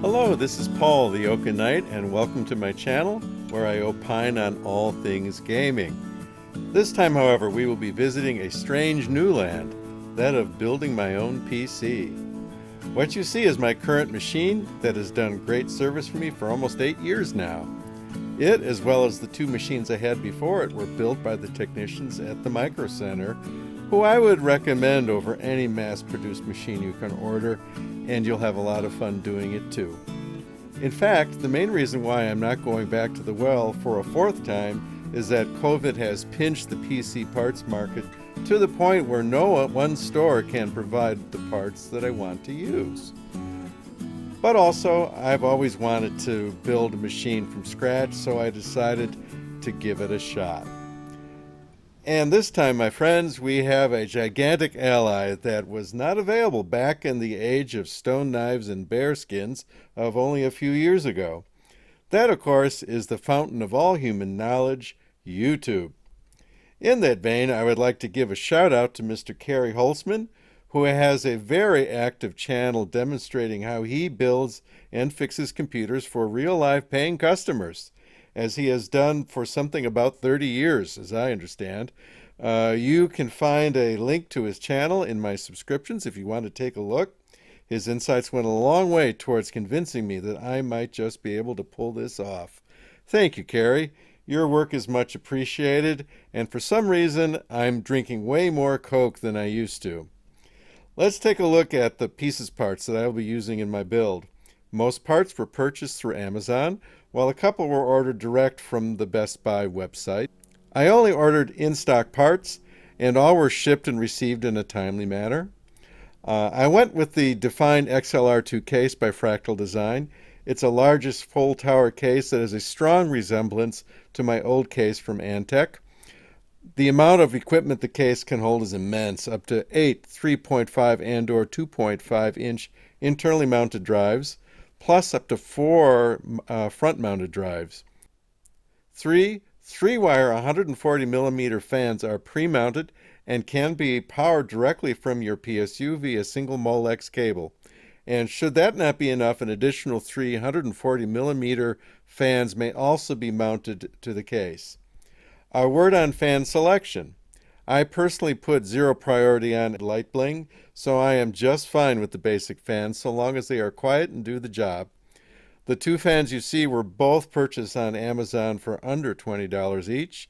Hello, this is Paul the Oaken Knight, and welcome to my channel where I opine on all things gaming. This time, however, we will be visiting a strange new land, that of building my own PC. What you see is my current machine that has done great service for me for almost 8 years now. It, as well as the 2 machines I had before it, were built by the technicians at the Micro Center, who I would recommend over any mass-produced machine you can order, and you'll have a lot of fun doing it too. In fact, the main reason why I'm not going back to the well for a 4th time is that COVID has pinched the PC parts market to the point where no one store can provide the parts that I want to use. But also, I've always wanted to build a machine from scratch, so I decided to give it a shot. And this time, my friends, we have a gigantic ally that was not available back in the age of stone knives and bear skins of only a few years ago. That, of course, is the fountain of all human knowledge, YouTube. In that vein, I would like to give a shout out to Mr. Kerry Holzman, who has a very active channel demonstrating how he builds and fixes computers for real-life paying customers, as he has done for something about 30 years, as I understand. You can find a link to his channel in my subscriptions if you want to take a look. His insights went a long way towards convincing me that I might just be able to pull this off. Thank you, Kerry. Your work is much appreciated, and for some reason, I'm drinking way more Coke than I used to. Let's take a look at the pieces parts that I will be using in my build. Most parts were purchased through Amazon, while a couple were ordered direct from the Best Buy website. I only ordered in-stock parts, and all were shipped and received in a timely manner. I went with the Define XLR2 case by Fractal Design. It's a largest full tower case that has a strong resemblance to my old case from Antec. The amount of equipment the case can hold is immense, up to 8 3.5 and/or 2.5-inch internally mounted drives, plus up to 4 front-mounted drives. 3 3-wire 140mm fans are pre-mounted and can be powered directly from your PSU via single Molex cable. And should that not be enough, an additional 3 140mm fans may also be mounted to the case. A word on fan selection. I personally put 0 priority on light bling, so I am just fine with the basic fans so long as they are quiet and do the job. The 2 fans you see were both purchased on Amazon for under $20 each.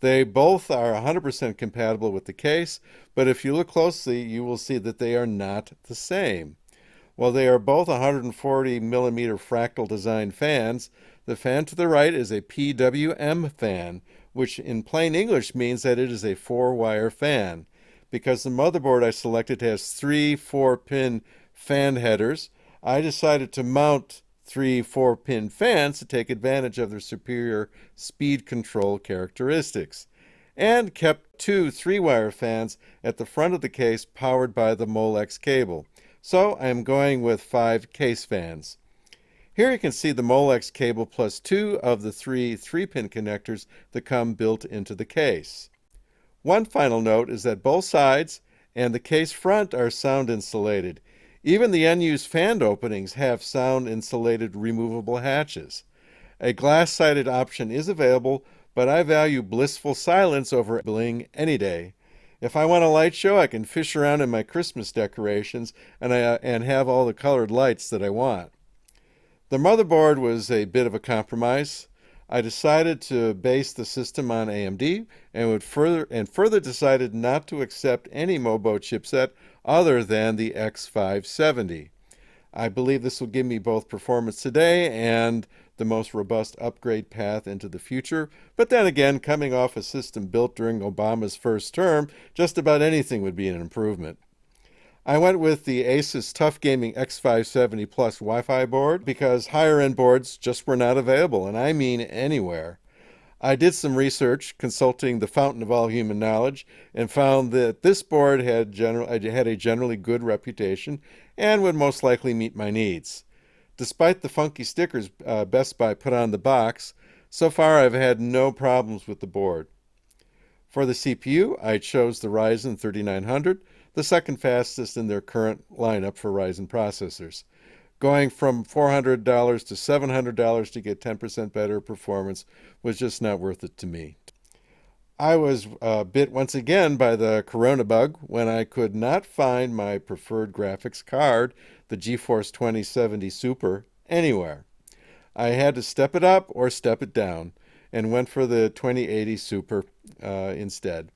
They both are 100% compatible with the case, but if you look closely, you will see that they are not the same. While they are both 140mm Fractal Design fans, the fan to the right is a PWM fan, which in plain English means that it is a 4-wire fan. Because the motherboard I selected has 3 4-pin fan headers, I decided to mount 3 4-pin fans to take advantage of their superior speed control characteristics, and kept 2 3-wire fans at the front of the case powered by the Molex cable. So I am going with 5 case fans. Here you can see the Molex cable plus 2 of the 3 3-pin connectors that come built into the case. One final note is that both sides and the case front are sound insulated. Even the unused fan openings have sound insulated removable hatches. A glass-sided option is available, but I value blissful silence over bling any day. If I want a light show, I can fish around in my Christmas decorations and have all the colored lights that I want. The motherboard was a bit of a compromise. I decided to base the system on AMD and further decided not to accept any MOBO chipset other than the X570. I believe this will give me both performance today and the most robust upgrade path into the future. But then again, coming off a system built during Obama's first term, just about anything would be an improvement. I went with the Asus Tough Gaming X570 Plus Wi-Fi board because higher-end boards just were not available, and I mean anywhere. I did some research consulting the fountain of all human knowledge and found that this board had a generally good reputation and would most likely meet my needs. Despite the funky stickers Best Buy put on the box, so far I've had no problems with the board. For the CPU, I chose the Ryzen 3900, the second fastest in their current lineup for Ryzen processors. Going from $400 to $700 to get 10% better performance was just not worth it to me. I was bit once again by the Corona bug when I could not find my preferred graphics card, the GeForce 2070 Super, anywhere. I had to step it up or step it down and went for the 2080 Super instead.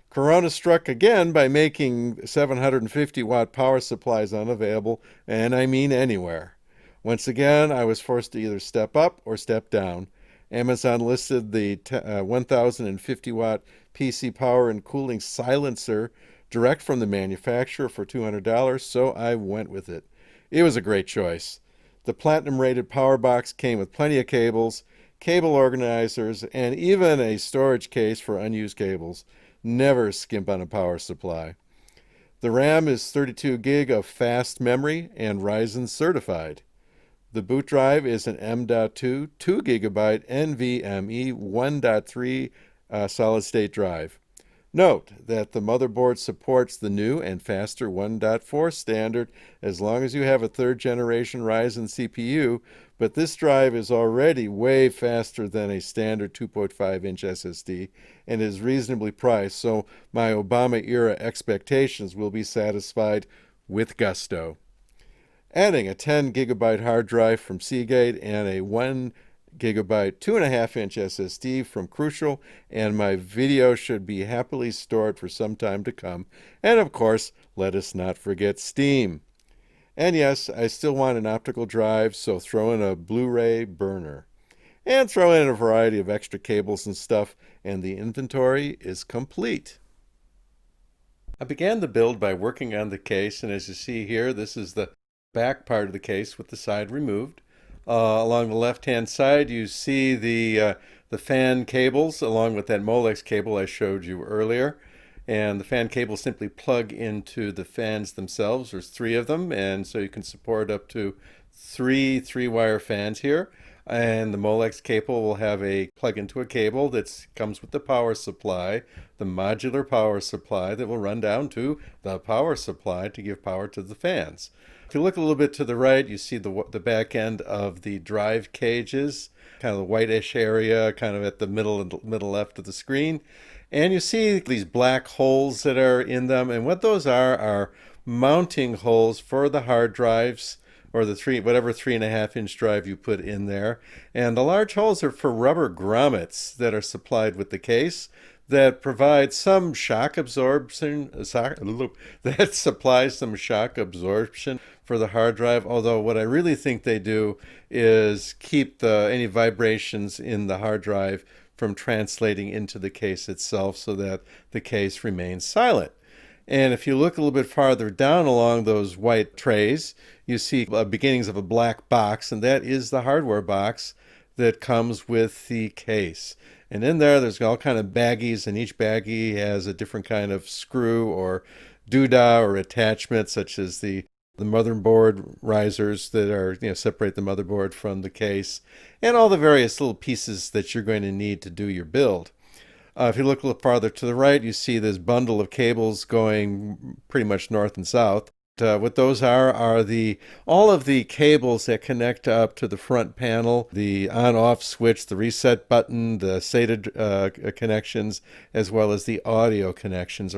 Corona struck again by making 750 watt power supplies unavailable, and I mean anywhere. Once again, I was forced to either step up or step down. Amazon listed the 1050 watt PC power and cooling silencer direct from the manufacturer for $200, so I went with it. It was a great choice. The platinum rated power box came with plenty of cables, cable organizers, and even a storage case for unused cables. Never skimp on a power supply. The RAM is 32 gig of fast memory and Ryzen certified. The boot drive is an M.2 2 gigabyte NVMe 1.3 solid state drive. Note that the motherboard supports the new and faster 1.4 standard as long as you have a third generation Ryzen CPU, but this drive is already way faster than a standard 2.5-inch SSD and is reasonably priced, so my Obama era expectations will be satisfied with gusto. Adding a 10 gigabyte hard drive from Seagate and a 1 gigabyte 2.5-inch SSD from Crucial, and my video should be happily stored for some time to come. And of course, let us not forget Steam. And yes, I still want an optical drive, so throw in a Blu-ray burner. And throw in a variety of extra cables and stuff, and the inventory is complete. I began the build by working on the case, and as you see here, this is the back part of the case with the side removed. Along the left-hand side, you see the fan cables along with that Molex cable I showed you earlier. And the fan cables simply plug into the fans themselves. There's 3 of them, and so you can support up to 3 3-wire fans here. And the Molex cable will have a plug into a cable that comes with the power supply, the modular power supply that will run down to the power supply to give power to the fans. If you look a little bit to the right, you see the back end of the drive cages, kind of the whitish area, kind of at the middle left of the screen. And you see these black holes that are in them. And what those are mounting holes for the hard drives, or the whatever 3.5-inch drive you put in there. And the large holes are for rubber grommets that are supplied with the case that provide some shock absorption, that supplies some shock absorption for the hard drive. Although what I really think they do is keep any vibrations in the hard drive from translating into the case itself so that the case remains silent. And if you look a little bit farther down along those white trays, you see beginnings of a black box, and that is the hardware box that comes with the case. And in there's all kind of baggies, and each baggie has a different kind of screw or doodah or attachment, such as the motherboard risers that are, separate the motherboard from the case, and all the various little pieces that you're going to need to do your build. If you look a little farther to the right, you see this bundle of cables going pretty much north and south. What those are all of the cables that connect up to the front panel, the on-off switch, the reset button, the SATA connections, as well as the audio connections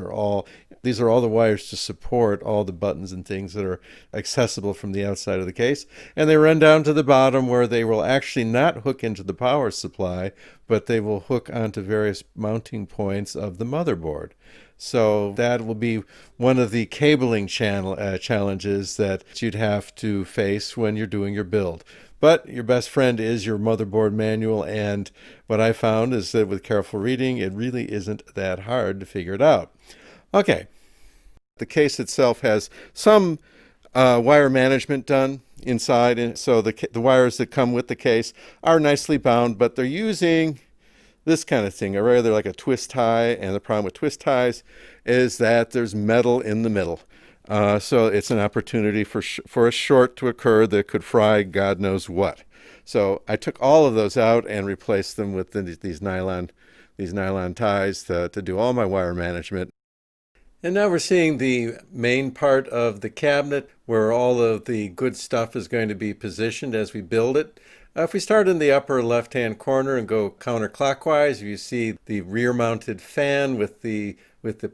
these are all the wires to support all the buttons and things that are accessible from the outside of the case. And they run down to the bottom where they will actually not hook into the power supply, but they will hook onto various mounting points of the motherboard. So that will be one of the cabling challenges that you'd have to face when you're doing your build. But your best friend is your motherboard manual, and what I found is that with careful reading, it really isn't that hard to figure it out. Okay, the case itself has some wire management done inside, and so the wires that come with the case are nicely bound, but they're using this kind of thing, or rather like a twist tie. And the problem with twist ties is that there's metal in the middle. So it's an opportunity for a short to occur that could fry God knows what. So I took all of those out and replaced them with these nylon ties to do all my wire management. And now we're seeing the main part of the cabinet where all of the good stuff is going to be positioned as we build it. If we start in the upper left-hand corner and go counterclockwise, you see the rear-mounted fan with the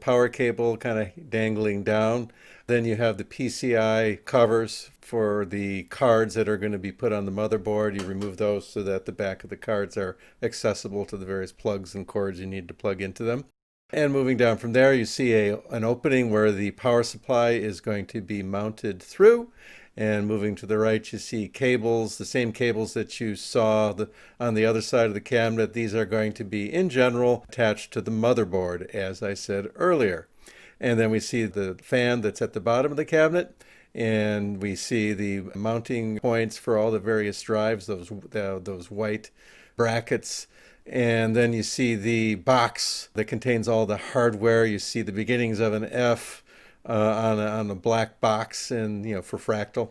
power cable kind of dangling down. Then you have the PCI covers for the cards that are going to be put on the motherboard. You remove those so that the back of the cards are accessible to the various plugs and cords you need to plug into them. And moving down from there, you see an opening where the power supply is going to be mounted through. And moving to the right, you see cables, the same cables that you saw on the other side of the cabinet. These are going to be, in general, attached to the motherboard, as I said earlier. And then we see the fan that's at the bottom of the cabinet. And we see the mounting points for all the various drives, those white brackets. And then you see the box that contains all the hardware. You see the beginnings of an F on a black box, and for Fractal.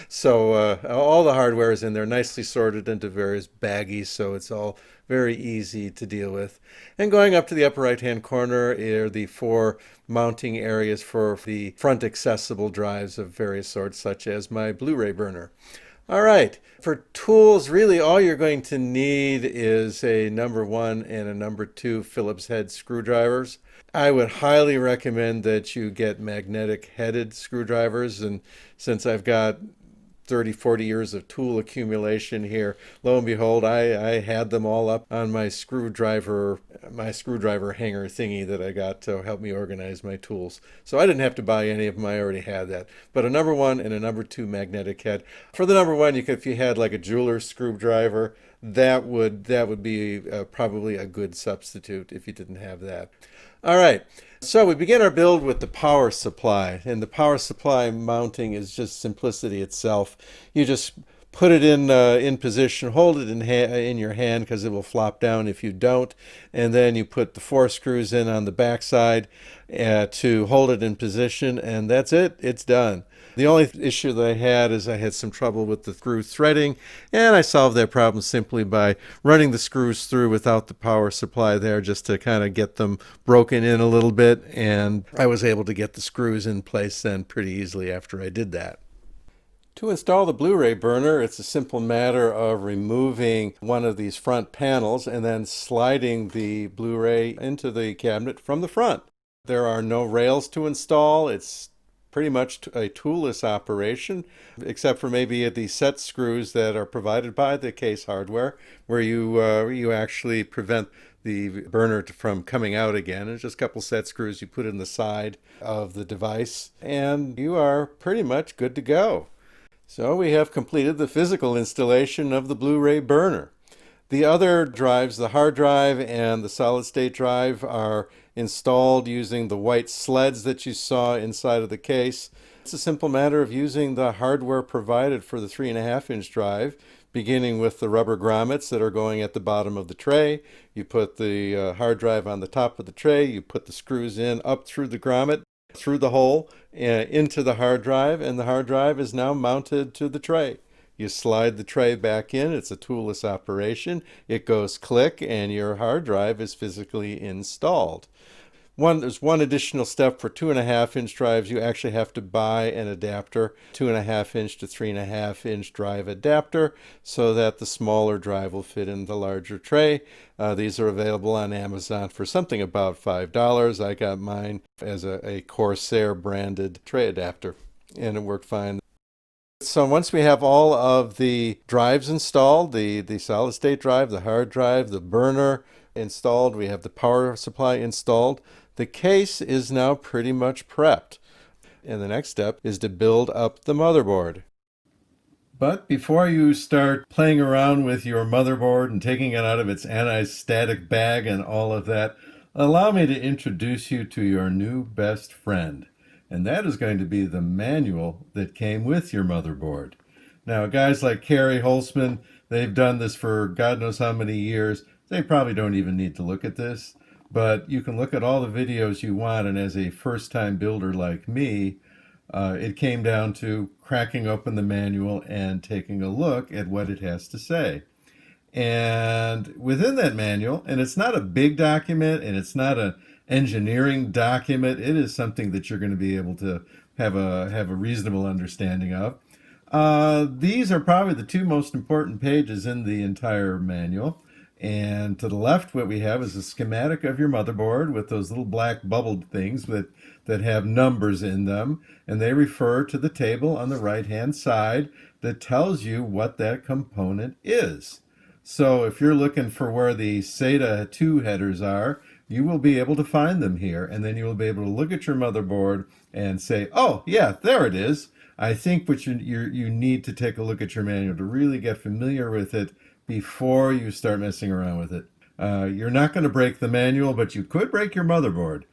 So all the hardware is in there, nicely sorted into various baggies, so it's all very easy to deal with. And going up to the upper right-hand corner are the 4 mounting areas for the front accessible drives of various sorts, such as my Blu-ray burner. All right, for tools, really all you're going to need is a number 1 and a number 2 Phillips head screwdrivers. I would highly recommend that you get magnetic headed screwdrivers, and since I've got 30, 40 years of tool accumulation here, lo and behold, I had them all up on my screwdriver hanger thingy that I got to help me organize my tools. So I didn't have to buy any of them, I already had that. But a number 1 and a number 2 magnetic head. For the number 1, if you had like a jeweler's screwdriver, that would be probably a good substitute if you didn't have that. All right, so we begin our build with the power supply, and the power supply mounting is just simplicity itself. You just put it in position, hold it in your hand because it will flop down if you don't, and then you put the 4 screws in on the back side to hold it in position, and that's it. It's done. The only issue that I had is I had some trouble with the screw threading, and I solved that problem simply by running the screws through without the power supply there, just to kind of get them broken in a little bit, and I was able to get the screws in place then pretty easily after I did that. To install the Blu-ray burner, it's a simple matter of removing one of these front panels and then sliding the Blu-ray into the cabinet from the front. There are no rails to install. It's pretty much a toolless operation, except for maybe the set screws that are provided by the case hardware, where you actually prevent the burner from coming out again. It's just a couple set screws you put in the side of the device, and you are pretty much good to go. So we have completed the physical installation of the Blu-ray burner. The other drives, the hard drive and the solid-state drive, are installed using the white sleds that you saw inside of the case. It's a simple matter of using the hardware provided for the 3.5-inch drive, beginning with the rubber grommets that are going at the bottom of the tray. You put the hard drive on the top of the tray, you put the screws in up through the grommet, through the hole, into the hard drive, and the hard drive is now mounted to the tray. You slide the tray back in. It's a toolless operation. It goes click, and your hard drive is physically installed. There's one additional step for 2.5-inch drives. You actually have to buy an adapter, 2.5-inch to 3.5-inch drive adapter, so that the smaller drive will fit in the larger tray. These are available on Amazon for something about $5. I got mine as a Corsair branded tray adapter, and it worked fine. So once we have all of the drives installed, the solid state drive, the hard drive, the burner installed, we have the power supply installed, the case is now pretty much prepped. And the next step is to build up the motherboard. But before you start playing around with your motherboard and taking it out of its anti-static bag and all of that, allow me to introduce you to your new best friend. And that is going to be the manual that came with your motherboard. Now, guys like Carrie Holzman, they've done this for God knows how many years. They probably don't even need to look at this. But you can look at all the videos you want, and as a first-time builder like me, it came down to cracking open the manual and taking a look at what it has to say. And within that manual, and it's not a big document, and it's not an engineering document, it is something that you're going to be able to have a reasonable understanding of. These are probably the two most important pages in the entire manual. And to the left, what we have is a schematic of your motherboard with those little black bubbled things that have numbers in them. And they refer to the table on the right-hand side that tells you what that component is. So if you're looking for where the SATA 2 headers are, you will be able to find them here. And then you will be able to look at your motherboard and say, oh, yeah, there it is. I think what you need to take a look at your manual to really get familiar with it before you start messing around with it. You're not going to break the manual, but you could break your motherboard.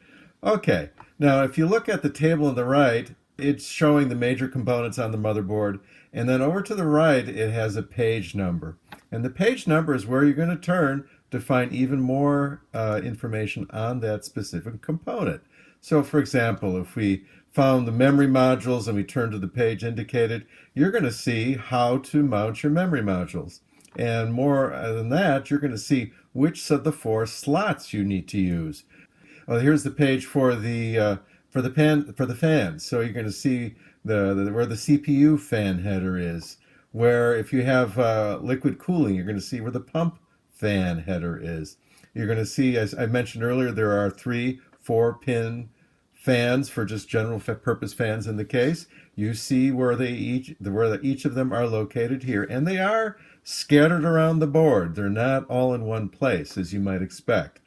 Okay, now if you look at the table on the right, it's showing the major components on the motherboard, and then over to the right it has a page number. And the page number is where you're going to turn to find even more information on that specific component. So for example, if we found the memory modules and we turn to the page indicated, you're going to see how to mount your memory modules. And more than that, you're going to see which of the 4 slots you need to use. Well, here's the page for the fans. So you're going to see where the CPU fan header is. Where if you have liquid cooling, you're going to see where the pump fan header is. You're going to see, as I mentioned earlier, there are 3 4-pin fans for just general purpose fans in the case. You see where each of them are located here, and they are scattered around the board. They're not all in one place, as you might expect.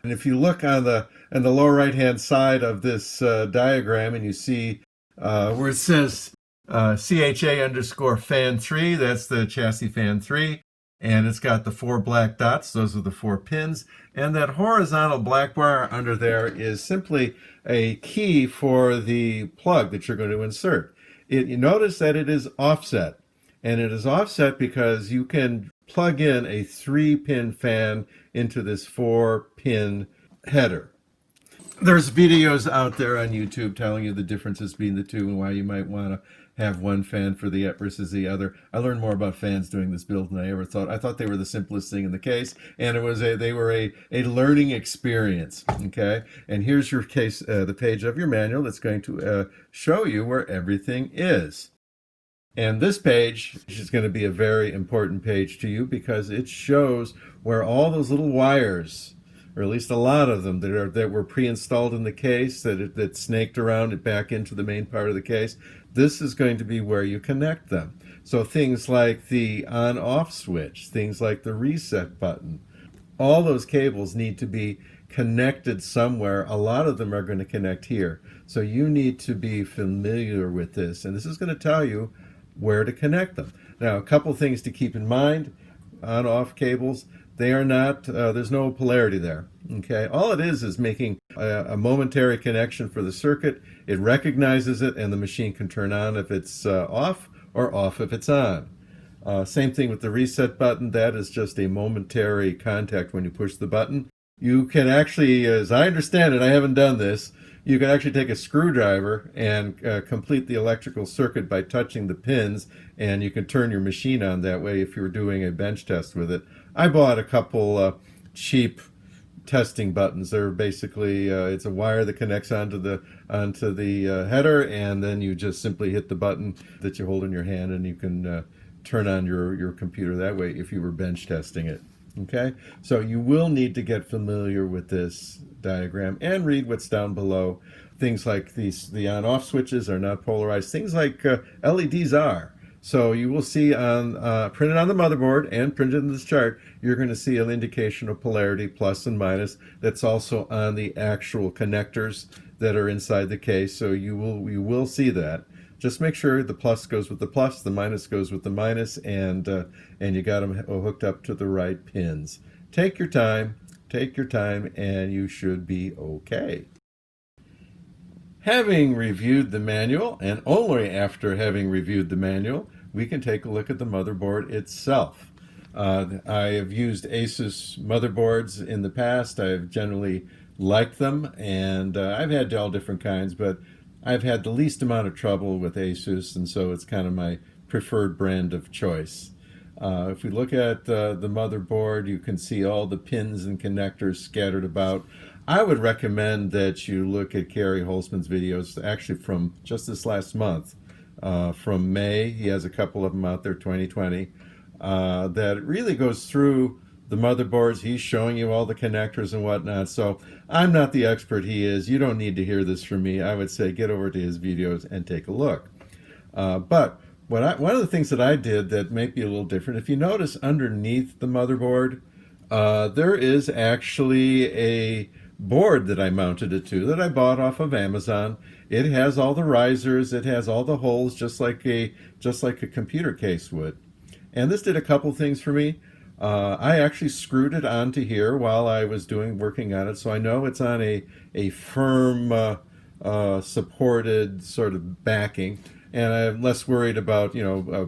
And if you look on the lower right hand side of this diagram, and you see where it says CHA underscore fan 3, that's the chassis fan 3. And it's got the 4 black dots, those are the 4 pins. And that horizontal black bar under there is simply a key for the plug that you're going to insert. You notice that it is offset. And it is offset because you can plug in a 3-pin fan into this 4-pin header. There's videos out there on YouTube telling you the differences between the two and why you might want to have one fan for the versus the other. I learned more about fans doing this build than I ever thought. I thought they were the simplest thing in the case, and they were a learning experience. Okay, and here's your case, the page of your manual that's going to show you where everything is. And this page is going to be a very important page to you because it shows where all those little wires, or at least a lot of them that were pre-installed in the case, that snaked around it back into the main part of the case, this is going to be where you connect them. So things like the on-off switch, things like the reset button, all those cables need to be connected somewhere. A lot of them are going to connect here. So you need to be familiar with this, and this is going to tell you where to connect them. Now, a couple things to keep in mind. On-off cables, they are not, there's no polarity there. Okay, all it is making a momentary connection for the circuit. It recognizes it, and the machine can turn on if it's off, or off if it's on. Same thing with the reset button. That is just a momentary contact when you push the button. You can actually, as I understand it, I haven't done this, you can actually take a screwdriver and complete the electrical circuit by touching the pins, and you can turn your machine on that way if you were doing a bench test with it. I bought a couple cheap testing buttons. They're basically, it's a wire that connects onto the header, and then you just simply hit the button that you hold in your hand, and you can turn on your computer that way if you were bench testing it. Okay, so you will need to get familiar with this diagram and read what's down below. Things like the on-off switches are not polarized. Things like LEDs are. So you will see on printed on the motherboard and printed in this chart, you're going to see an indication of polarity, plus and minus. That's also on the actual connectors that are inside the case. So you will see that. Just make sure the plus goes with the plus, the minus goes with the minus, and you got them hooked up to the right pins. Take your time, and you should be okay. Having reviewed the manual, and only after having reviewed the manual, we can take a look at the motherboard itself. I have used Asus motherboards in the past. I've generally liked them, and I've had all different kinds, but I've had the least amount of trouble with Asus, and so it's kind of my preferred brand of choice. If we look at the motherboard, you can see all the pins and connectors scattered about. I would recommend that you look at Gary Holzman's videos, actually from just this last month, from May. He has a couple of them out there, 2020, that really goes through the motherboards. He's showing you all the connectors and whatnot. So I'm not the expert he is. You don't need to hear this from me. I would say get over to his videos and take a look. But one of the things that I did that may be a little different, if you notice underneath the motherboard, there is actually a board that I mounted it to that I bought off of Amazon. It has all the risers, it has all the holes, just like a computer case would. And this did a couple things for me. I actually screwed it onto here while I was working on it, so I know it's on a firm, supported sort of backing, and I'm less worried about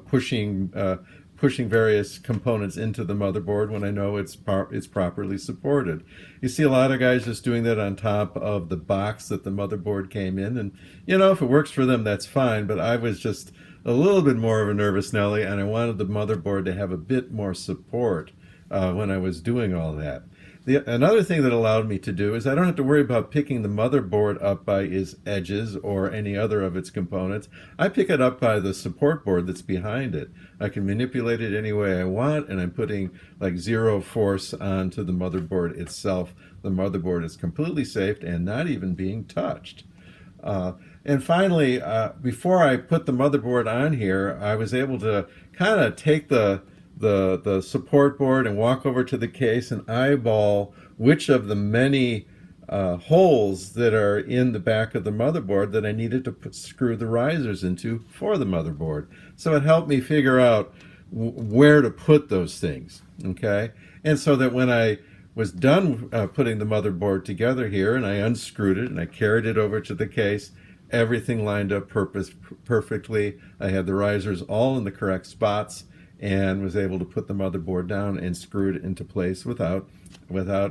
pushing various components into the motherboard when I know it's properly supported. You see a lot of guys just doing that on top of the box that the motherboard came in, and if it works for them, that's fine. But I was just a little bit more of a nervous Nelly, and I wanted the motherboard to have a bit more support when I was doing all that. Another thing that allowed me to do is I don't have to worry about picking the motherboard up by its edges or any other of its components. I pick it up by the support board that's behind it. I can manipulate it any way I want, and I'm putting like zero force onto the motherboard itself. The motherboard is completely safe and not even being touched. And finally, before I put the motherboard on here, I was able to kind of take the support board and walk over to the case and eyeball which of the many holes that are in the back of the motherboard that I needed to screw the risers into for the motherboard. So it helped me figure out where to put those things, okay? And so that when I was done putting the motherboard together here and I unscrewed it and I carried it over to the case, everything lined up perfectly. I had the risers all in the correct spots and was able to put the motherboard down and screw it into place without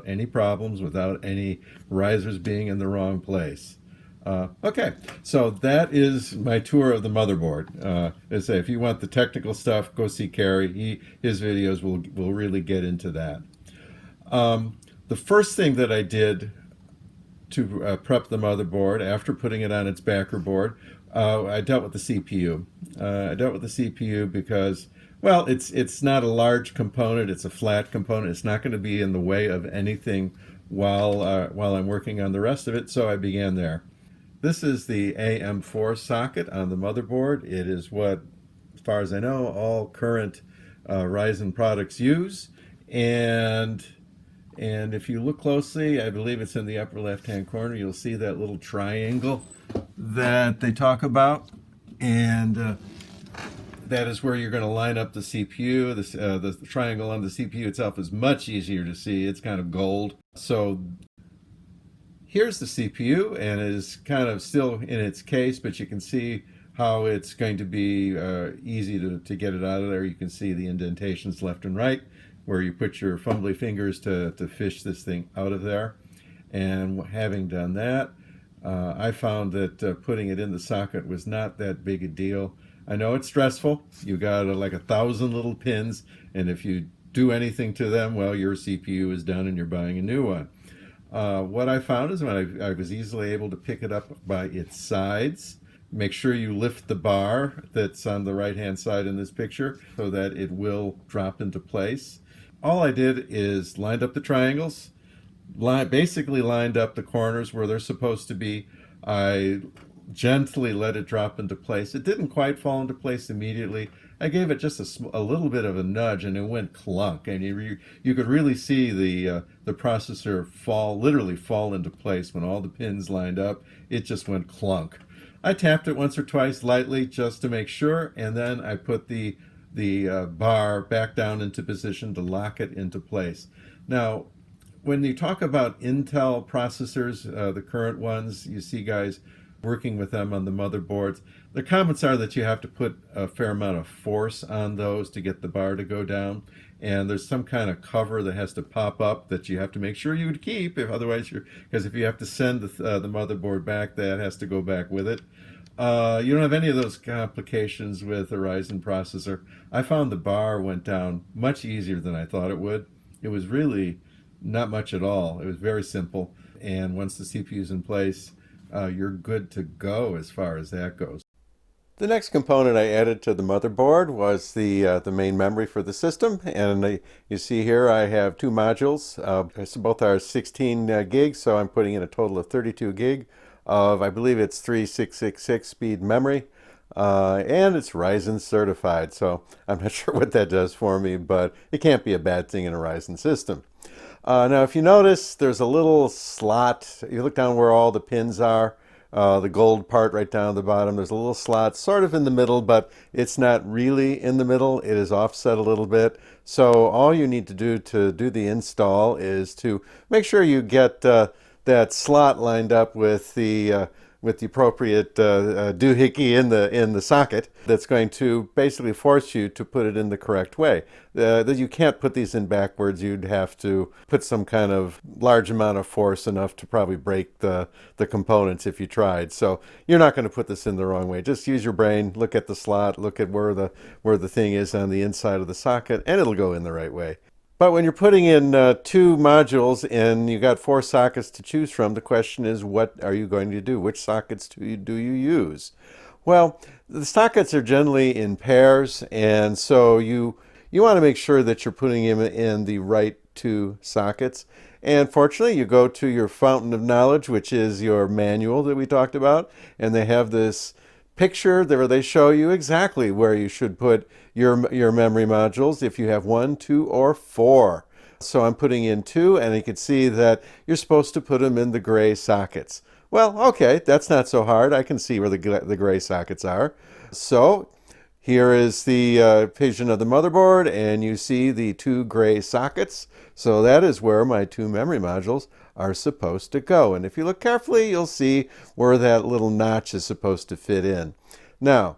any problems, without any risers being in the wrong place. Okay, so that is my tour of the motherboard. As I say, if you want the technical stuff, go see Cary. His videos will really get into that. The first thing that I did to prep the motherboard after putting it on its backer board, I dealt with the CPU. I dealt with the CPU because, well, it's not a large component. It's a flat component. It's not going to be in the way of anything while I'm working on the rest of it. So I began there. This is the AM4 socket on the motherboard. It is what, as far as I know, all current Ryzen products use. And if you look closely, I believe it's in the upper left-hand corner, you'll see that little triangle that they talk about. And that is where you're going to line up the CPU. The triangle on the CPU itself is much easier to see. It's kind of gold. So here's the CPU, and it is kind of still in its case, but you can see how it's going to be easy to get it out of there. You can see the indentations left and right where you put your fumbly fingers to fish this thing out of there. And having done that, I found that putting it in the socket was not that big a deal. I know it's stressful. You got like 1,000 little pins, and if you do anything to them, well, your CPU is done and you're buying a new one. What I found is when I was easily able to pick it up by its sides. Make sure you lift the bar that's on the right-hand side in this picture so that it will drop into place. All I did is lined up the triangles, basically lined up the corners where they're supposed to be. I gently let it drop into place. It didn't quite fall into place immediately. I gave it just a little bit of a nudge, and it went clunk. And you could really see the processor literally fall into place when all the pins lined up. It just went clunk. I tapped it once or twice lightly just to make sure, and then I put the bar back down into position to lock it into place. Now, when you talk about Intel processors, the current ones, you see guys working with them on the motherboards. The comments are that you have to put a fair amount of force on those to get the bar to go down. And there's some kind of cover that has to pop up that you have to make sure you would keep, because if you have to send the motherboard back, that has to go back with it. You don't have any of those complications with a Ryzen processor. I found the bar went down much easier than I thought it would. It was really Not much at all. It was very simple. And once the CPU is in place, you're good to go as far as that goes. The next component I added to the motherboard was the main memory for the system, and you see here I have two modules. So both are 16 gigs, so I'm putting in a total of 32 gig of, I believe it's 3666 speed memory, and it's Ryzen certified. So I'm not sure what that does for me, but it can't be a bad thing in a Ryzen system. Now, if you notice, there's a little slot. You look down where all the pins are. The gold part right down at the bottom, there's a little slot sort of in the middle, but it's not really in the middle. It is offset a little bit. So all you need to do the install is to make sure you get that slot lined up with the appropriate doohickey in the socket that's going to basically force you to put it in the correct way. That you can't put these in backwards. You'd have to put some kind of large amount of force, enough to probably break the components if you tried. So you're not going to put this in the wrong way. Just use your brain, look at the slot, look at where the thing is on the inside of the socket, and it'll go in the right way. But when you're putting in two modules and you got four sockets to choose from, the question is, what are you going to do? Which sockets do you use? Well, the sockets are generally in pairs, and so you want to make sure that you're putting them in the right two sockets. And fortunately, you go to your fountain of knowledge, which is your manual that we talked about, and they have this picture there where they show you exactly where you should put your memory modules if you have 1, 2, or 4. So I'm putting in 2, and you can see that you're supposed to put them in the gray sockets. Well, okay, that's not so hard. I can see where the gray sockets are. So here is the vision of the motherboard, and you see the 2 gray sockets. So that is where my 2 memory modules are supposed to go. And if you look carefully, you'll see where that little notch is supposed to fit in. Now,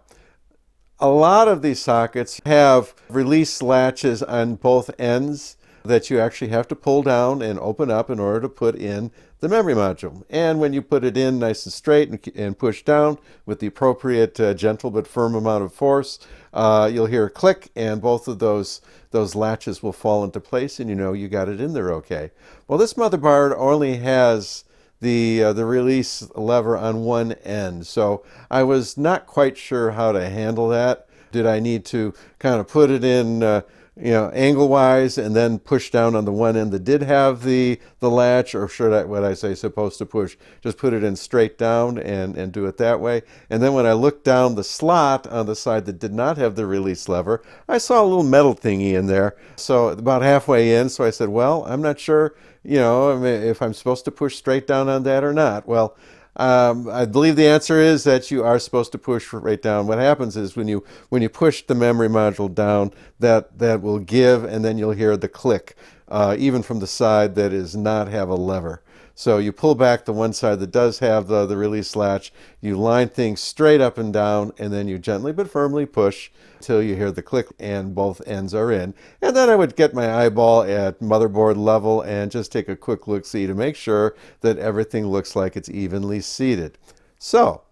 a lot of these sockets have release latches on both ends that you actually have to pull down and open up in order to put in the memory module. And when you put it in nice and straight and push down with the appropriate gentle but firm amount of force, you'll hear a click, and both of those latches will fall into place, and you know you got it in there okay. Well, this motherboard only has the release lever on one end, so I was not quite sure how to handle that. Did I need to kind of put it in angle-wise and then push down on the one end that did have the latch, or should I, what I say, supposed to push, just put it in straight down and do it that way? And then when I looked down the slot on the side that did not have the release lever, I saw a little metal thingy in there. So about halfway in, so I said, well, I'm not sure, if I'm supposed to push straight down on that or not. Well, I believe the answer is that you are supposed to push right down. What happens is when you push the memory module down, that will give, and then you'll hear the click, even from the side that does not have a lever. So you pull back the one side that does have the release latch, you line things straight up and down, and then you gently but firmly push until you hear the click and both ends are in. And then I would get my eyeball at motherboard level and just take a quick look-see to make sure that everything looks like it's evenly seated. So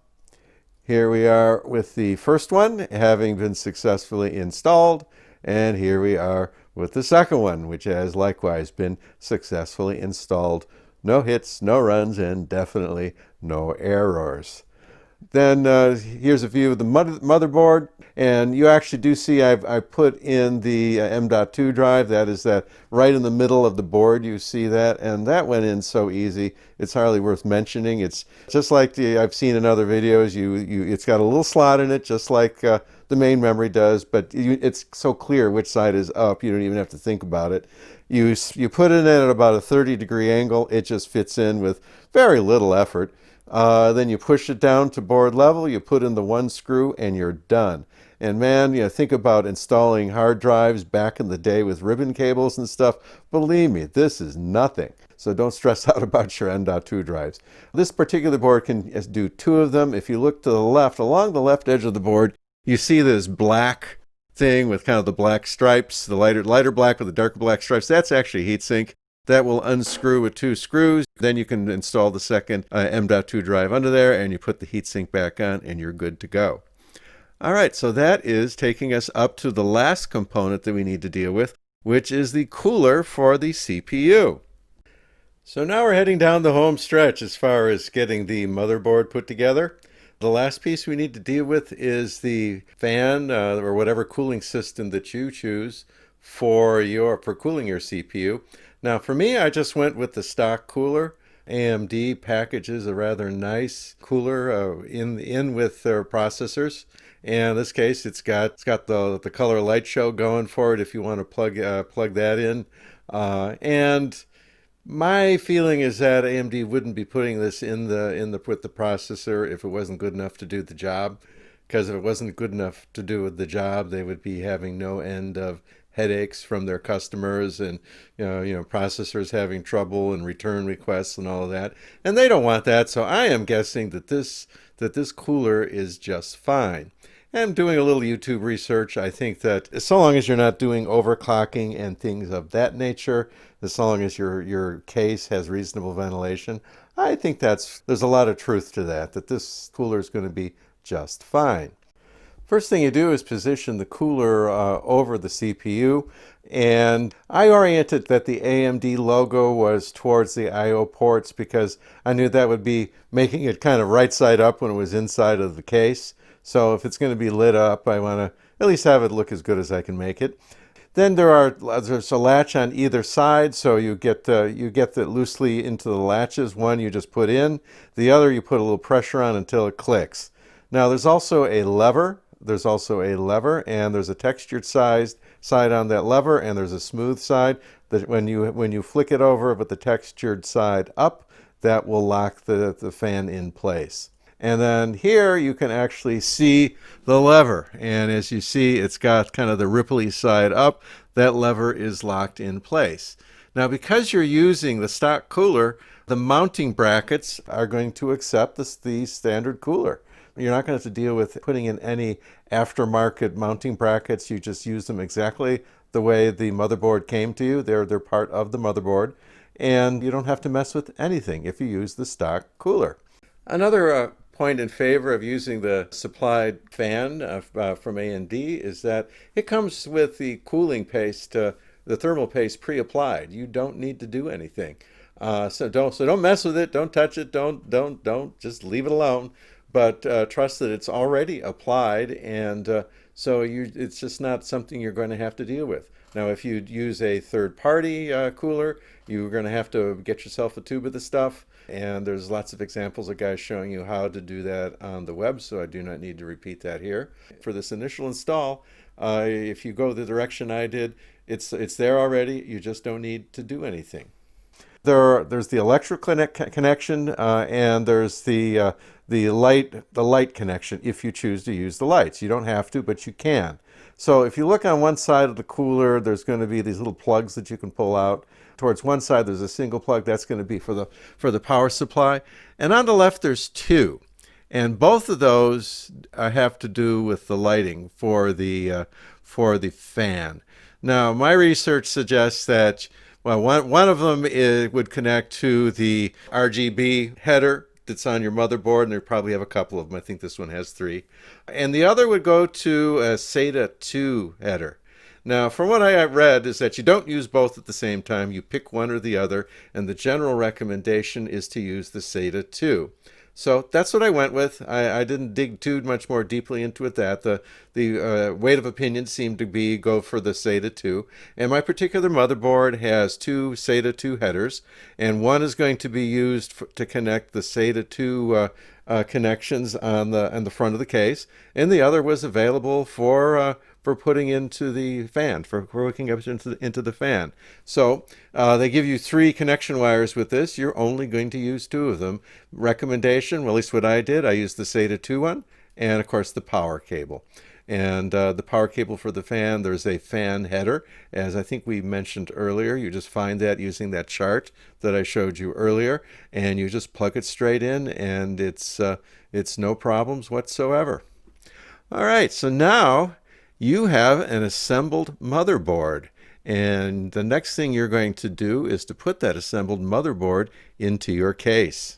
here we are with the first one having been successfully installed, and here we are with the second one, which has likewise been successfully installed. No hits, no runs, and definitely no errors. Then here's a view of the motherboard, and you actually do see I put in the M.2 drive. That is that right in the middle of the board. You see that, and that went in so easy. It's hardly worth mentioning. It's just like I've seen in other videos. It's got a little slot in it, just like the main memory does, but it's so clear which side is up. You don't even have to think about it. You put it in at about a 30-degree angle. It just fits in with very little effort. Then you push it down to board level, you put in the one screw, and you're done. And man, think about installing hard drives back in the day with ribbon cables and stuff. Believe me, this is nothing. So don't stress out about your M.2 drives. This particular board can do 2 of them. If you look to the left, along the left edge of the board, you see this black thing with kind of the black stripes, the lighter black with the darker black stripes. That's actually heatsink. That will unscrew with 2 screws. Then you can install the second M.2 drive under there, and you put the heatsink back on, and you're good to go. All right, so that is taking us up to the last component that we need to deal with, which is the cooler for the CPU. So now we're heading down the home stretch as far as getting the motherboard put together. The last piece we need to deal with is the fan or whatever cooling system that you choose for cooling your CPU. Now for me, I just went with the stock cooler. AMD packages a rather nice cooler in with their processors. And in this case, it's got the color light show going for it if you want to plug that in. And my feeling is that AMD wouldn't be putting this in the with the processor if it wasn't good enough to do the job. Because if it wasn't good enough to do the job, they would be having no end of headaches from their customers, and processors having trouble and return requests and all of that. And they don't want that. So I am guessing that this cooler is just fine. And doing a little YouTube research, I think that so long as you're not doing overclocking and things of that nature, as long as your case has reasonable ventilation, I think there's a lot of truth to that this cooler is going to be just fine. First thing you do is position the cooler over the CPU, and I oriented that the AMD logo was towards the I/O ports because I knew that would be making it kind of right side up when it was inside of the case. So if it's going to be lit up, I want to at least have it look as good as I can make it. Then there's a latch on either side, so you get the loosely into the latches. One you just put in, the other you put a little pressure on until it clicks. Now there's also a lever. And there's a textured side on that lever, and there's a smooth side that when you flick it over with the textured side up, that will lock the fan in place. And then here you can actually see the lever. And as you see, it's got kind of the ripply side up. That lever is locked in place. Now, because you're using the stock cooler, the mounting brackets are going to accept the standard cooler. You're not going to have to deal with putting in any aftermarket mounting brackets. You just use them exactly the way the motherboard came to you. They're part of the motherboard. And you don't have to mess with anything if you use the stock cooler. Another point in favor of using the supplied fan from AMD is that it comes with the cooling paste, the thermal paste pre-applied. You don't need to do anything. So don't mess with it. Don't touch it. Don't just leave it alone. But trust that it's already applied, and so it's just not something you're going to have to deal with. Now, if you use a third-party cooler, you're going to have to get yourself a tube of the stuff. And there's lots of examples of guys showing you how to do that on the web, so I do not need to repeat that here. For this initial install, if you go the direction I did, it's there already. You just don't need to do anything. There's the electric connection, and there's the light connection if you choose to use the lights. You don't have to, but you can. So if you look on one side of the cooler, there's going to be these little plugs that you can pull out. Towards one side, there's a single plug. That's going to be for the power supply. And on the left, there's two. And both of those have to do with the lighting for the fan. Now, my research suggests that, well, one of them would connect to the RGB header that's on your motherboard, and they probably have a couple of them. I think this one has 3. And the other would go to a SATA 2 header. Now, from what I have read is that you don't use both at the same time. You pick one or the other, and the general recommendation is to use the SATA 2. So that's what I went with. I didn't dig too much more deeply into it. The weight of opinion seemed to be go for the SATA 2. And my particular motherboard has 2 SATA 2 headers, and one is going to be used to connect the SATA 2 connections on the front of the case, and the other was available for putting into the fan, for hooking up into the fan. So they give you 3 connection wires with this. You're only going to use 2 of them. Recommendation, well, at least what I did, I used the SATA 2 one, and of course the power cable. And the power cable for the fan, there's a fan header, as I think we mentioned earlier. You just find that using that chart that I showed you earlier, and you just plug it straight in, and it's no problems whatsoever. All right, so now you have an assembled motherboard, and the next thing you're going to do is to put that assembled motherboard into your case.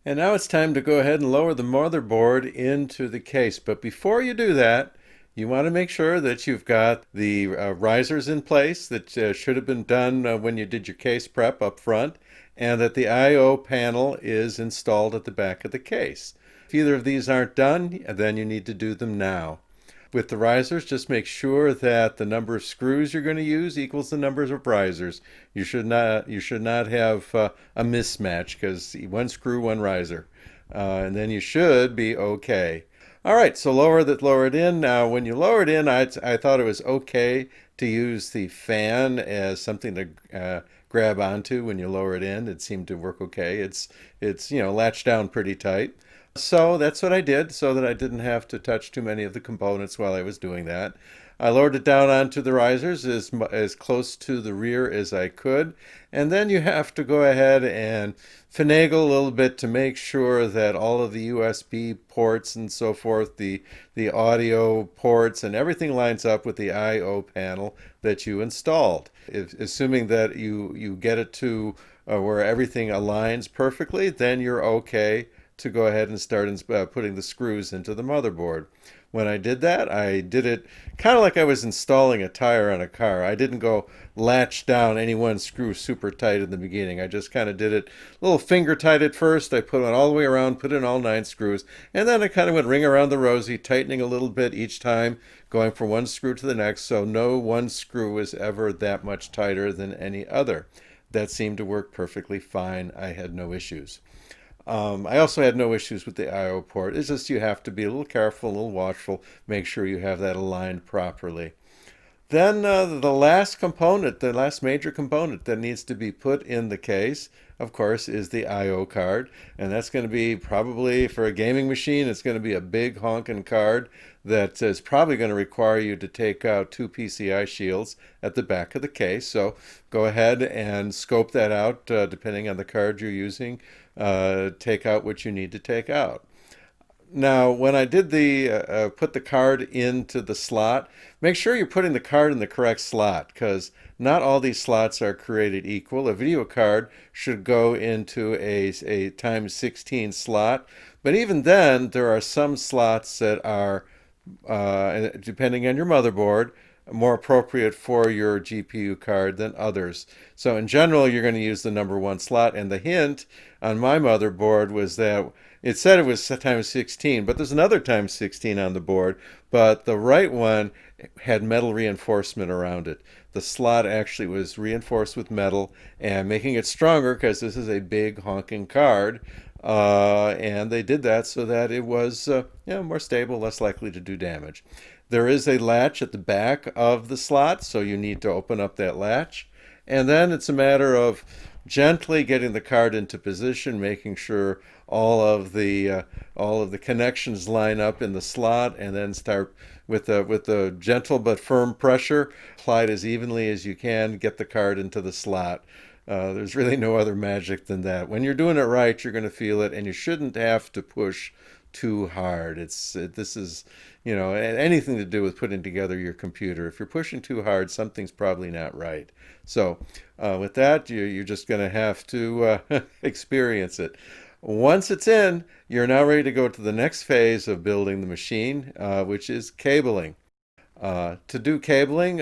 And now it's time to go ahead and lower the motherboard into the case. But before you do that, You want to make sure that you've got the risers in place that should have been done when you did your case prep up front, and that the I/O panel is installed at the back of the case. If either of these aren't done, then you need to do them now. With the risers, just make sure that the number of screws you're going to use equals the numbers of risers. You should not have a mismatch, because one screw, one riser, and then you should be okay. All right, so lower it in. Now, when you lower it in, I thought it was okay to use the fan as something to grab onto when you lower it in. It seemed to work okay. It's latched down pretty tight. So that's what I did, so that I didn't have to touch too many of the components while I was doing that. I lowered it down onto the risers as close to the rear as I could. And then you have to go ahead and finagle a little bit to make sure that all of the USB ports and so forth, the audio ports and everything lines up with the I/O panel that you installed. Assuming that you get it to where everything aligns perfectly, then you're okay to go ahead and start putting the screws into the motherboard. When I did that, I did it kind of like I was installing a tire on a car. I didn't go latch down any one screw super tight in the beginning. I just kind of did it a little finger tight at first. I put it all the way around, put in all 9 screws, and then I kind of went ring around the rosy, tightening a little bit each time, going from one screw to the next, so no one screw was ever that much tighter than any other. That seemed to work perfectly fine. I had no issues. I also had no issues with the I/O port. It's just you have to be a little careful, a little watchful, make sure you have that aligned properly. Then the last component, the last major component that needs to be put in the case, of course, is the I/O card. And that's going to be probably, for a gaming machine, it's going to be a big honking card that is probably going to require you to take out 2 PCI shields at the back of the case. So go ahead and scope that out depending on the card you're using. Take out what you need to take out. Now, when I did the put the card into the slot, make sure you're putting the card in the correct slot, because not all these slots are created equal. A video card should go into a times 16 slot, but even then, there are some slots that are, depending on your motherboard, more appropriate for your GPU card than others. So in general, you're going to use the number 1 slot. And the hint on my motherboard was that it said it was times 16, but there's another times 16 on the board. But the right one had metal reinforcement around it. The slot actually was reinforced with metal, and making it stronger, because this is a big honking card. And they did that so that it was more stable, less likely to do damage. There is a latch at the back of the slot, so you need to open up that latch. And then it's a matter of gently getting the card into position, making sure all of the connections line up in the slot, and then start with the gentle but firm pressure applied as evenly as you can. Get the card into the slot. There's really no other magic than that. When you're doing it right, you're going to feel it, and you shouldn't have to push too hard. This is, anything to do with putting together your computer. If you're pushing too hard, something's probably not right. So with that, you're just going to have to experience it. Once it's in, you're now ready to go to the next phase of building the machine, which is cabling. To do cabling,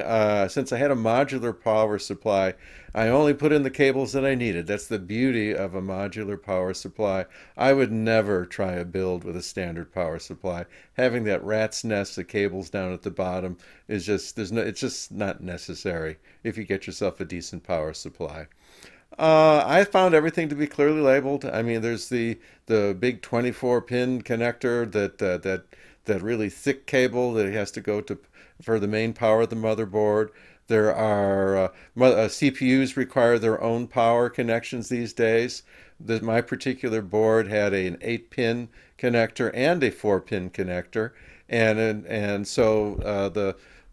since I had a modular power supply, I only put in the cables that I needed. That's the beauty of a modular power supply. I would never try a build with a standard power supply. Having that rat's nest of cables down at the bottom is it's just not necessary if you get yourself a decent power supply. I found everything to be clearly labeled. I mean, there's the big 24-pin connector, that really thick cable that has to go to for the main power of the motherboard. There are CPUs require their own power connections these days. My particular board had an 8-pin connector and a 4-pin connector, and so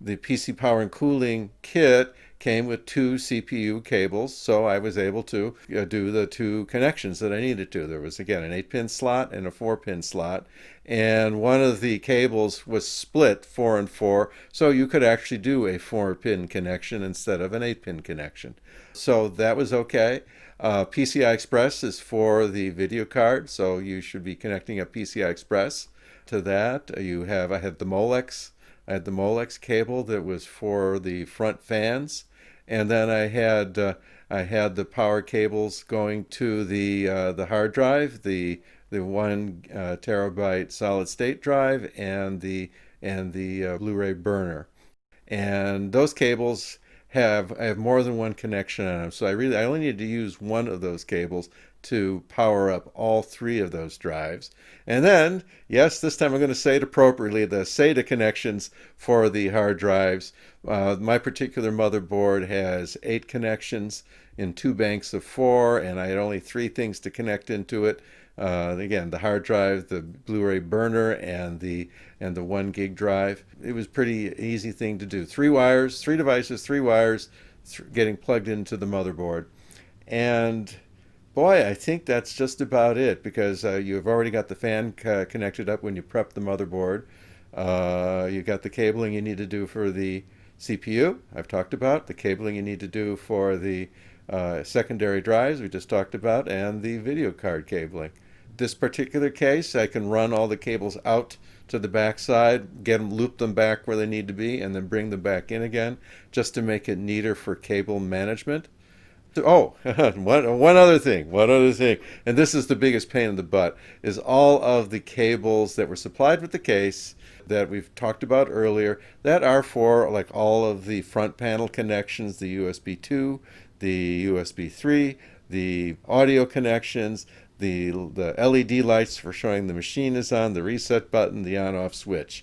the PC Power and Cooling kit came with 2 CPU cables, so I was able to do the 2 connections that I needed to. There was, again, an 8-pin slot and a 4-pin slot, and one of the cables was split 4 and 4, so you could actually do a 4-pin connection instead of an 8-pin connection. So that was okay. PCI Express is for the video card, so you should be connecting a PCI Express to that. I have the Molex I had the Molex cable that was for the front fans, and then I had the power cables going to the hard drive, the 1 terabyte solid state drive, and the Blu-ray burner. And those cables I have more than one connection on them, so I only need to use one of those cables to power up all three of those drives. And then, yes, this time I'm going to say it appropriately, the SATA connections for the hard drives. My particular motherboard has 8 connections in 2 banks of 4, and I had only 3 things to connect into it. Again, the hard drive, the Blu-ray burner, and the 1 gig drive. It was pretty easy thing to do. 3 wires, 3 devices, 3 wires, getting plugged into the motherboard. And boy, I think that's just about it, because you've already got the fan connected up when you prep the motherboard. You got the cabling you need to do for the CPU, I've talked about. The cabling you need to do for the secondary drives, we just talked about, and the video card cabling. This particular case, I can run all the cables out to the backside, loop them back where they need to be, and then bring them back in again, just to make it neater for cable management. Oh, one other thing, and this is the biggest pain in the butt, is all of the cables that were supplied with the case that we've talked about earlier, that are for like all of the front panel connections, the USB 2, the USB 3, the audio connections, the LED lights for showing the machine is on, the reset button, the on-off switch.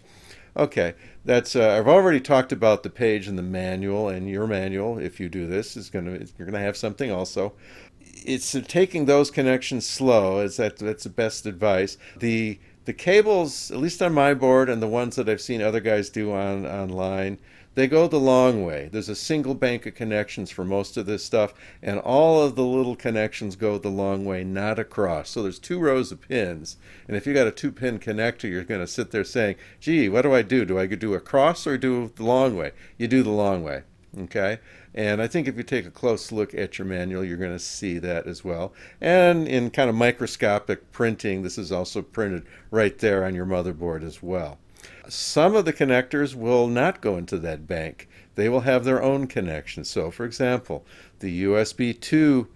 Okay, that's I've already talked about the page in the manual, and your manual, if you do this, you're gonna have something also. It's taking those connections slow. That's the best advice. The cables, at least on my board and the ones that I've seen other guys do online, they go the long way. There's a single bank of connections for most of this stuff, and all of the little connections go the long way, not across. So there's 2 rows of pins, and if you got a 2-pin connector, you're going to sit there saying, gee, what do I do? Do I do a cross or do the long way? You do the long way, okay? And I think if you take a close look at your manual, you're going to see that as well. And in kind of microscopic printing, this is also printed right there on your motherboard as well. Some of the connectors will not go into that bank. They will have their own connections. So, for example, the USB 2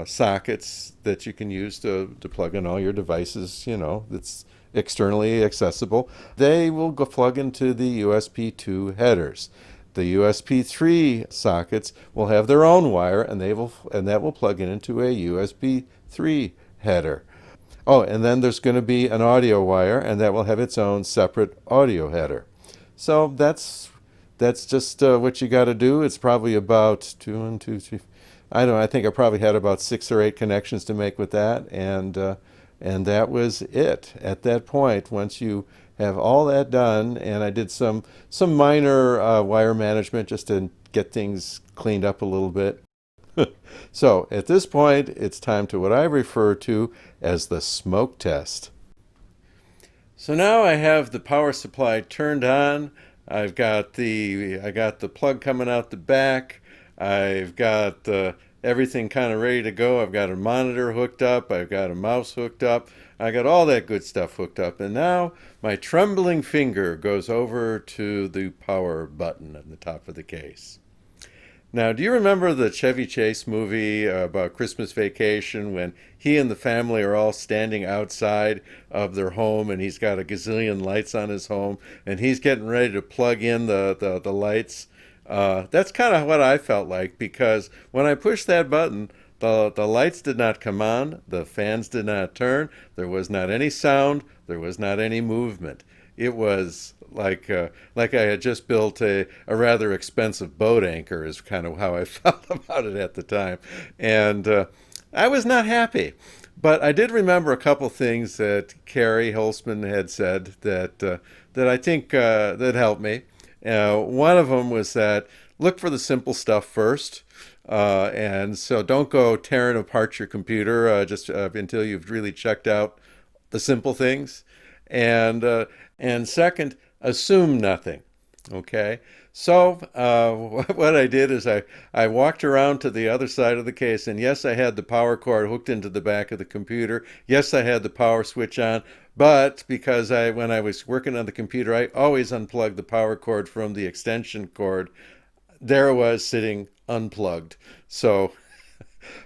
sockets that you can use to plug in all your devices, that's externally accessible, they will go plug into the USB 2 headers. The USB 3 sockets will have their own wire, and that will plug into a USB 3 header. Oh, and then there's going to be an audio wire, and that will have its own separate audio header. So that's just what you got to do. It's probably about 1, 2, 3. I don't know. I think I probably had about 6 or 8 connections to make with that, and that was it. At that point, once you have all that done, and I did some minor wire management just to get things cleaned up a little bit. So at this point, it's time to what I refer to as the smoke test. So now I have the power supply turned on. I got the plug coming out the back. I've got everything kind of ready to go. I've got a monitor hooked up. I've got a mouse hooked up. I got all that good stuff hooked up. And now my trembling finger goes over to the power button at the top of the case. Now, do you remember the Chevy Chase movie about Christmas Vacation, when he and the family are all standing outside of their home, and he's got a gazillion lights on his home, and he's getting ready to plug in the lights? That's kind of what I felt like, because when I pushed that button, the lights did not come on, the fans did not turn, there was not any sound, there was not any movement. It was like I had just built a rather expensive boat anchor, is kind of how I felt about it at the time. And I was not happy. But I did remember a couple things that Carrie Holzman had said that I think that helped me. One of them was that look for the simple stuff first. And so don't go tearing apart your computer just until you've really checked out the simple things. And second, assume nothing. Okay, so what I did is I walked around to the other side of the case, and yes, I had the power cord hooked into the back of the computer. Yes, I had the power switch on, but because when I was working on the computer, I always unplugged the power cord from the extension cord. There it was sitting unplugged. So